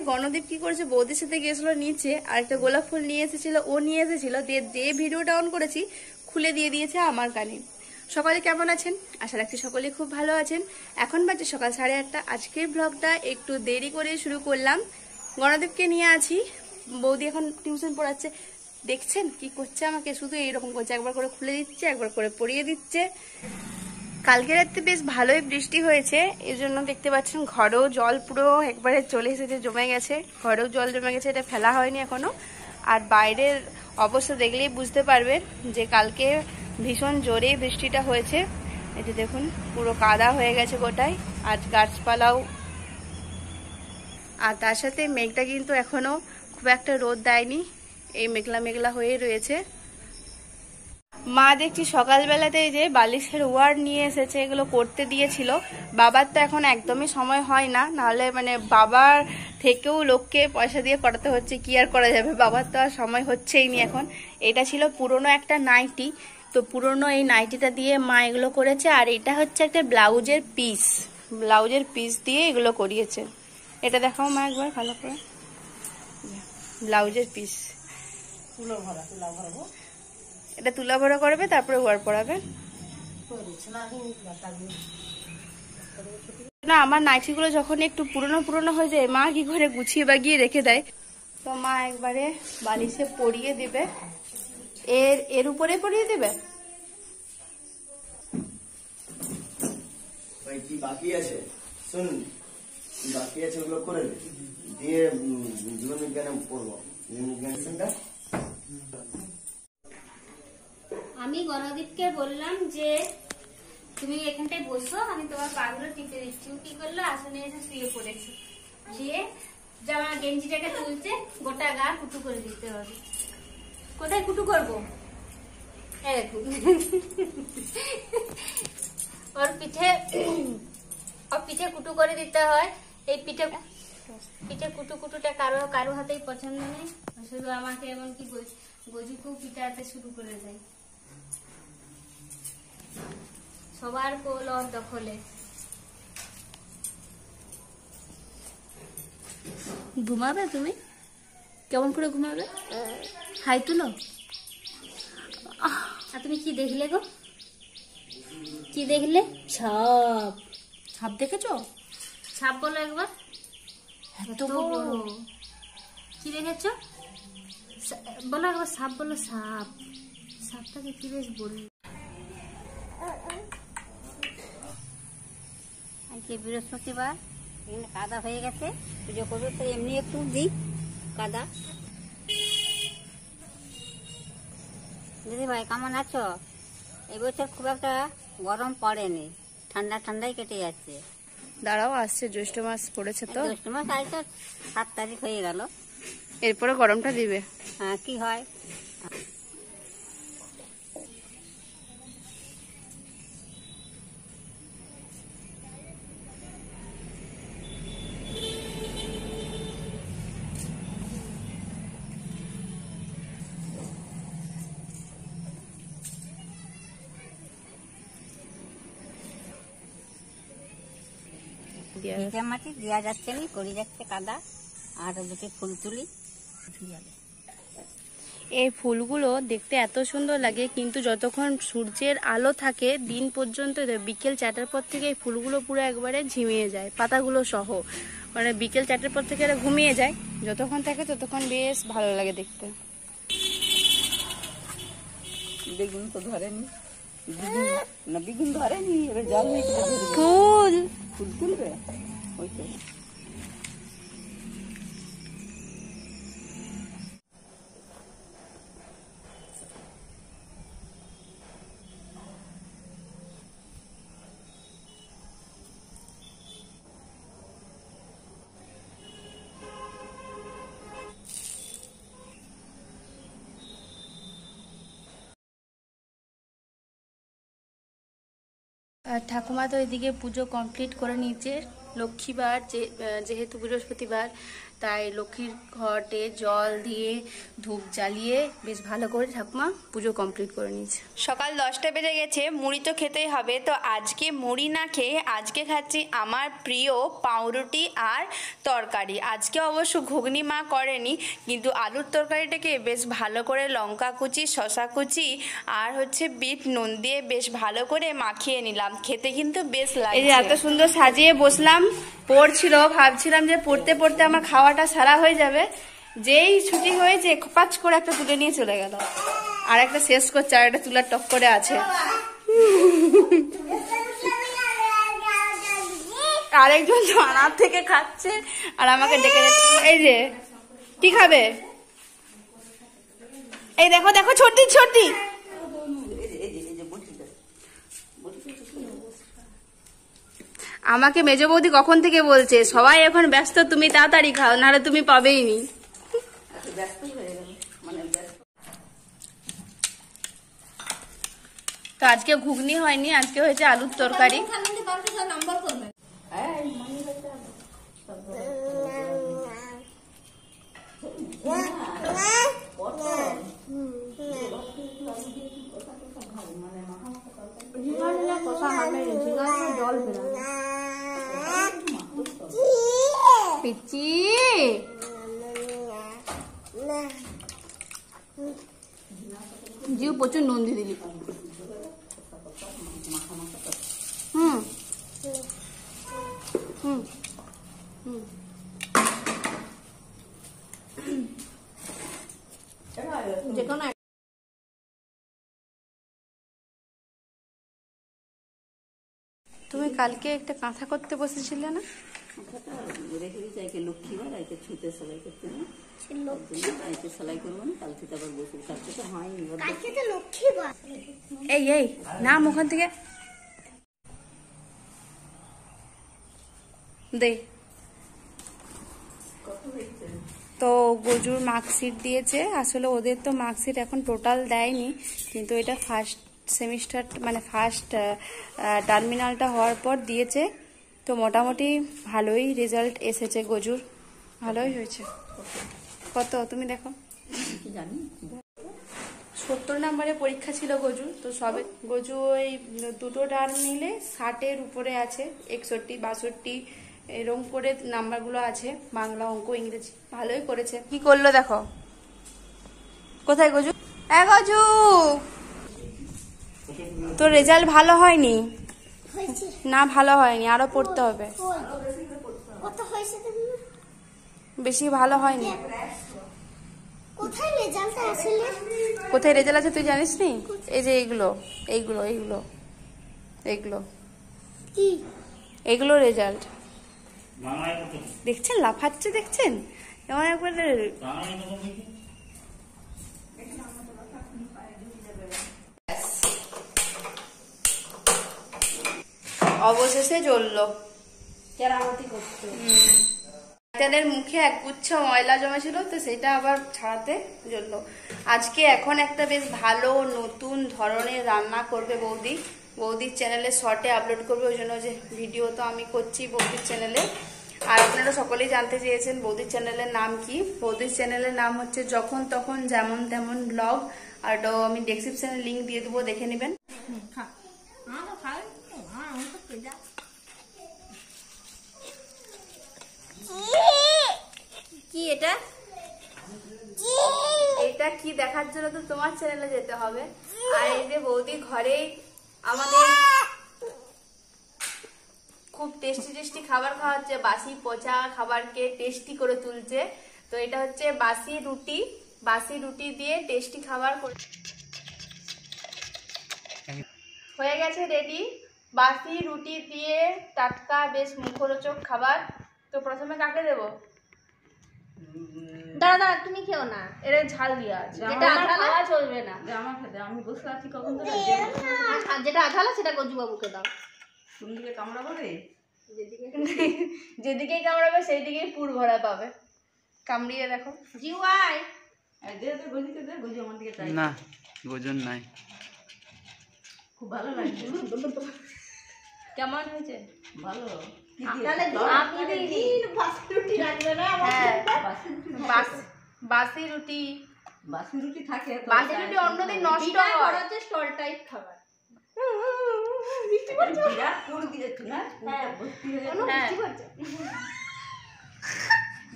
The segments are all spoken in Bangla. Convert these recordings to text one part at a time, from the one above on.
গণদীপ কি করেছে, বৌদির সাথে গিয়েছিল নিচে, আর একটা গোলাপ ফুল নিয়ে এসেছিল, ও নিয়ে এসেছিল, দিয়ে ভিডিওটা অন করেছি, খুলে দিয়ে দিয়েছে আমার কানে। সকালে কেমন আছেন? আশা রাখছি সকলে খুব ভালো আছেন। এখন বাজে সকাল 8:30। আজকের ব্লগটা একটু দেরি করে শুরু করলাম। গণদীপকে নিয়ে আছি, বৌদি এখন টিউশন পড়াচ্ছে। দেখছেন কি করছে, আমাকে শুধু এইরকম করছে, একবার করে খুলে দিচ্ছে, একবার করে পরিয়ে দিচ্ছে। কালকে রাতে বেশ ভালোই বৃষ্টি হয়েছে, এর জন্য দেখতে পাচ্ছেন ঘরেও জল পুরো একবারে চলে এসেছে, জমে গেছে, ঘরেও জল জমে গেছে, এটা ফেলা হয়নি এখনো। আর বাইরের অবস্থা দেখলেই বুঝতে পারবেন যে কালকে ভীষণ জোরে বৃষ্টিটা হয়েছে। এই যে দেখুন পুরো কাদা হয়ে গেছে গোটায়, আর গাছপালাও। আর তার সাথে মেঘটা কিন্তু এখনো খুব একটা রোদ দেয়নি, এই মেঘলা মেঘলা হয়ে রয়েছে। মা দেখছি সকালবেলাতে যে বালিশের ওয়ার্ড নিয়ে এসেছে, এগুলো করতে দিয়েছিল। বাবার তো এখন একদমই সময় হয় না, নাহলে মানে বাবার থেকেও লোককে পয়সা দিয়ে করাতে হচ্ছে, কি আর করা যাবে, বাবার তো আর সময় হচ্ছেই নি এখন। এটা ছিল পুরনো একটা নাইটি, তো পুরনো এই নাইটিটা দিয়ে মা এগুলো করেছে। আর এটা হচ্ছে একটা ব্লাউজের পিস দিয়ে এগুলো করিয়েছে। এটা দেখাও মা একবার ভালো করে, ব্লাউজের পিস। এটা তুলা ভরা করবে, তারপরে ওয়ার পরাবে না। আমার নাইটিগুলো যখন একটু পুরনো হয়ে যায়, মা কি করে গুছিয়ে বাগিয়ে রেখে দেয়। তো মা একবারে বালিশে পরিয়ে দিবে, এর উপরে পরিয়ে দিবে। কি বাকি আছে শুন, বাকি আছে ওগুলো করে দিয়ে জীবন বিজ্ঞানে পড়বো, জীবন বিজ্ঞান। আমি গণদীপকে বললাম যে তুমি এখানটায় বসো, আমি তোমার পাগুলো টিপে দিচ্ছি। কি করলো, আসনে এসে শুয়ে পড়েছে, দিয়ে জামা গেঞ্জিটাকে তুলছে, গোটা গা কুটু করে দিতে হবে। কোথায় কুটু করবো? ওর পিঠে কুটু করে দিতে হয়। এই পিঠে কুটুটা কারো হাতেই পছন্দ নেই, শুধু আমাকে এমনকি গজুকেও পিঠাতে শুরু করে দেয়। সবার কোল ওর দখলে। ঘুমাবে তুমি? কেমন করে ঘুমাবে? হাই তুলো। আর তুমি কি দেখলে গো? কি দেখলে? সাপ দেখেছো? সাপ বলো একবার। এত বড়। কি দেখেছো বলো একবার। সাপ বলো। সাপটাকে কি বেশ বললো। আজকে বৃহস্পতিবার, এখানে কাদা হয়ে গেছে, পুজো করবে তো এমনি একটু দিই কাদা। দিদি ভাই কেমন আছো? এবছর খুব একটা গরম পড়েনি, ঠান্ডাই কেটে যাচ্ছে। দাঁড়াও, আসছে জ্যৈষ্ঠ মাস পড়েছে তো। জ্যৈষ্ঠ মাস আজ তো 7 তারিখ হয়ে গেল, এরপরে গরমটা দিবে। হ্যাঁ, কি হয়। মাটি দেওয়া যাচ্ছে না, করে যাচ্ছে কাদা। আর ওদিকে ফুল তুলি। এই ফুলগুলো দেখতে এত সুন্দর লাগে, কিন্তু যতক্ষণ সূর্যের আলো থাকে দিন পর্যন্ত, বিকেল 4টার পর থেকে এই ফুলগুলো পুরো একবারে ঝিমিয়ে যায়, পাতাগুলো সহ। মানে বিকেল 4টার পর থেকে এরা ঘুমিয়ে যায়, যতক্ষণ থাকে ততক্ষণ বেশ ভালো লাগে দেখতে। বেগুন তো ধরেনি, বেগুন ধরেনি, এবার জল হয়েছে। ফুল তুলবে ওই তো। আর ঠাকুমা তো এদিকে পুজো কমপ্লিট করে নিয়েছে, লক্ষ্মীবার যেহেতু বৃহস্পতিবার, তাই লক্ষ্মীর ঘটে জল দিয়ে ধূপ জ্বালিয়ে বেশ ভালো করে ঠাকুমা পুজো কমপ্লিট করে নিয়েছে। সকাল 10টা বেজে গেছে, মুড়ি তো খেতেই হবে। তো আজকে মুড়ি না খেয়ে আজকে খাচ্ছি আমার প্রিয় পাউরুটি আর তরকারি। আজকে অবশ্য ঘুগনি মা করেনি, কিন্তু আলুর তরকারিটাকে বেশ ভালো করে লঙ্কা কুচি, শশা কুচি আর হচ্ছে বিট নুন দিয়ে বেশ ভালো করে মাখিয়ে নিলাম। খেতে কিন্তু বেশ লাগে। এই যে এত সুন্দর সাজিয়ে বসলাম, পড়ছিল, ভাবছিলাম যে পড়তে পড়তে আমার খাওয়াটা সারা হয়ে যাবে। যেই ছুটি হয়েছে পাঁচ করে একটা তুলে নিয়ে চলে গেল, আর একটা শেষ করছে, আর একটা তুলার টক করে আছে। আরেকজন আনার থেকে খাচ্ছে আর আমাকে ডেকে যাচ্ছে। এই যে কি খাবে? এই দেখো দেখো, ছোটি ছোটি। আমাকে মেজ বৌদি কখন থেকে বলছে সবাই এখন ব্যস্ত, তুমি তাড়াতাড়ি খাও, নাহলে তুমি পাবেই নি। তো আজকে ঘুগনি হয়নি, আজকে হয়েছে আলুর তরকারি। পিচি জিউ প্রচুর নুন দিয়ে দিলি। হুম হুম হুম যেকোনো। তুমি কালকে একটা কাঁথা করতে বসেছিলে না? রেখে দিয়েছি, আজকে লক্ষ্মীবার, আজকে ছুঁতে সেলাই করতে না, আজকে সেলাই করবো না, কাল থেকে আবার বসে। কালকে তো হয়নি, এই এই নাম ওখান থেকে দে। তো গজুর মার্কশিট দিয়েছে। আসলে ওদের তো মার্কশিট এখন টোটাল দেয়নি, কিন্তু এটা ফার্স্ট সেমিস্টার মানে ফার্স্ট টার্মিনালটা হওয়ার পর দিয়েছে। তো মোটামুটি ভালোই রেজাল্ট এসেছে গজুর, ভালোই হয়েছে। কত তুমি দেখো? জানি 70 নম্বরে পরীক্ষা ছিল গজুর। তো সবে গজু ওই দুটো টার্ম নিলে 60-এর উপরে আছে, 61, 62 এরকম করে নাম্বারগুলো আছে, বাংলা, অঙ্ক, ইংরেজি। ভালোই করেছে। কি করলো দেখো? কোথায় গজু? গজু, তোর রেজাল্ট ভালো হয়নি না? ভালো হয়নি, আরো পড়তে হবে। বেশি ভালো হয়নি। কোথায় রেজাল্ট আসলে? কোথায় রেজাল্ট আছে তুই জানিস নি? এই যে এইগুলো এইগুলো এইগুলো এইগুলো কি? এইগুলো রেজাল্ট দেখছেন? লাফাচ্ছে দেখছেন? এমন একবার অবশেষে জ্বললো। কেরামতি করতে তেলের মুখে একগুচ্ছ ময়লা জমেছিল, তো সেটা আবার ছাড়াতে জ্বললো। আজকে এখন একটা বেশ ভালো নতুন ধরনের রান্না করবে বৌদি। বৌদির চ্যানেলে শর্টে আপলোড করবে, ওই জন্য যে ভিডিও তো আমি করছি বৌদির চ্যানেলে। আর আপনারা সকলেই জানতে চেয়েছেন বৌদির চ্যানেলের নাম কি। বৌদির চ্যানেলের নাম হচ্ছে যখন তখন যেমন তেমন ব্লগ। আর আমি ডেসক্রিপশনে লিঙ্ক দিয়ে দেবো, দেখে নেবেন। কি এটা? এটা কি দেখার জন্য তো তোমার চ্যানেলে যেতে হবে। আর এই যে বৌদি ঘরে আমাদের খুব টেস্টি টেস্টি খাবার খাওয়াচ্ছে, বাসি পচা খাবারকে টেস্টি করে তুলছে। তো এটা হচ্ছে বাসি রুটি, বাসি রুটি দিয়ে টেস্টি খাবার হয়ে গেছে রেডি। বাসি রুটি দিয়ে টাটকা বেশ মুখরোচক খাবার। তো প্রথমে কাকে দেবো? দাঁড়া দাঁড়া, তুমি খেও না, এটা ঝাল দেওয়া আছে, যেটা আঠালা চলবে না। আমার খেতে, আমি বসে আছি কখন ধরে, আর যেটা আঠালা সেটা গজু বাবুকে দাও। কোন দিকে কামড়াবো রে? যেদিকেই কামড়াবে সেই দিকেই পুর ভরা পাবে। কামড়িয়ে দেখো। জিউ আয়, দে দে গজিকে দে, গজি আমার দিকে চাই না, ওজন নাই। খুব ভালো লাগছে। কেমন হয়েছে? ভালো। আপনি দিইনি। হ্যাঁ, বাসি রুটি। বাসি রুটি থাকে তো বাসি রুটি অন্যদিন নষ্ট হয়। স্টল টাইপ খাবার। বিরাট পুর দিয়েছো না, পুরটা ভর্তি হয়ে গেছে। হ্যাঁ।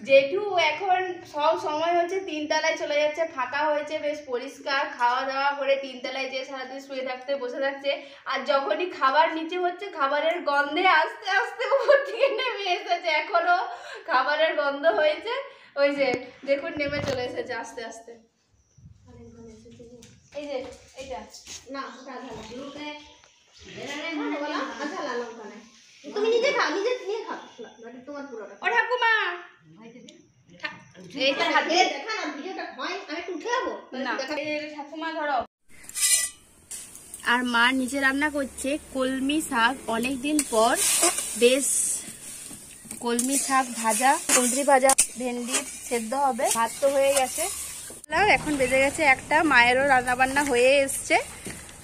জেঠু এখন সব সময় হচ্ছে 3 তলায় চলে যাচ্ছে, ফাঁকা হয়েছে, বেশ পরিষ্কার, খাওয়া দাওয়া করে 3 তলায় যে সারাদিন শুয়ে থাকতে বসে থাকছে। আর যখনই খাবার নিচে হচ্ছে খাবারের গন্ধে আস্তে আস্তে উপর থেকে নেমে এসেছে, এখনো খাবারের গন্ধ হয়েছে। ওই যে দেখুন নেমে চলে এসেছে আস্তে আস্তে। এই যে এইটা না তুমি নিজে খাও, নিজে নিয়ে খাও, তোমার পুরোটা। ও ঠাকুমা এইটা হাতে দেখা না ভিডিওটা হয়, আমি একটু উঠে যাবো না, এই ঠাকুমা ধরো। আর মা নিচে রান্না করছে কলমি শাক, অনেকদিন পর। বেশ কলমি শাক ভাজা, কুঁদরি ভাজা, ভেন্ডি সেদ্ধ হবে। ভাত তো হয়ে গেছে, এখন বেজে গেছে 1টা। মায়েরও রান্না বান্না হয়ে এসছে,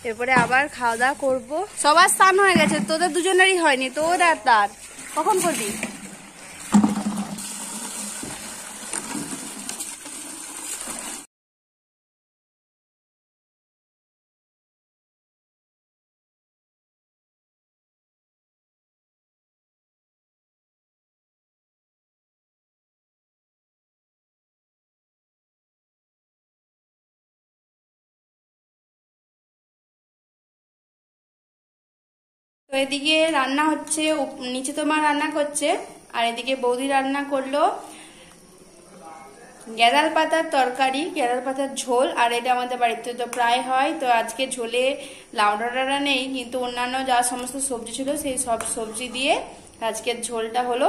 এরপরে আবার খাওয়া দাওয়া করবো। সবার স্নান হয়ে গেছে, তোদের দুজনেরই হয়নি, তোর আর তার। কখন করবি? তো এদিকে রান্না হচ্ছে, নিচে তো মা রান্না করছে, আর এদিকে বৌদি রান্না করলো গেঁদাল পাতার তরকারি, গেঁদাল পাতার ঝোল। আর এটা আমাদের বাড়িতে তো প্রায় হয়। তো আজকে ঝোলে লাউ ডাঁটা নেই, কিন্তু অন্যান্য যা সমস্ত সবজি ছিল সেই সব সবজি দিয়ে আজকের ঝোলটা হলো।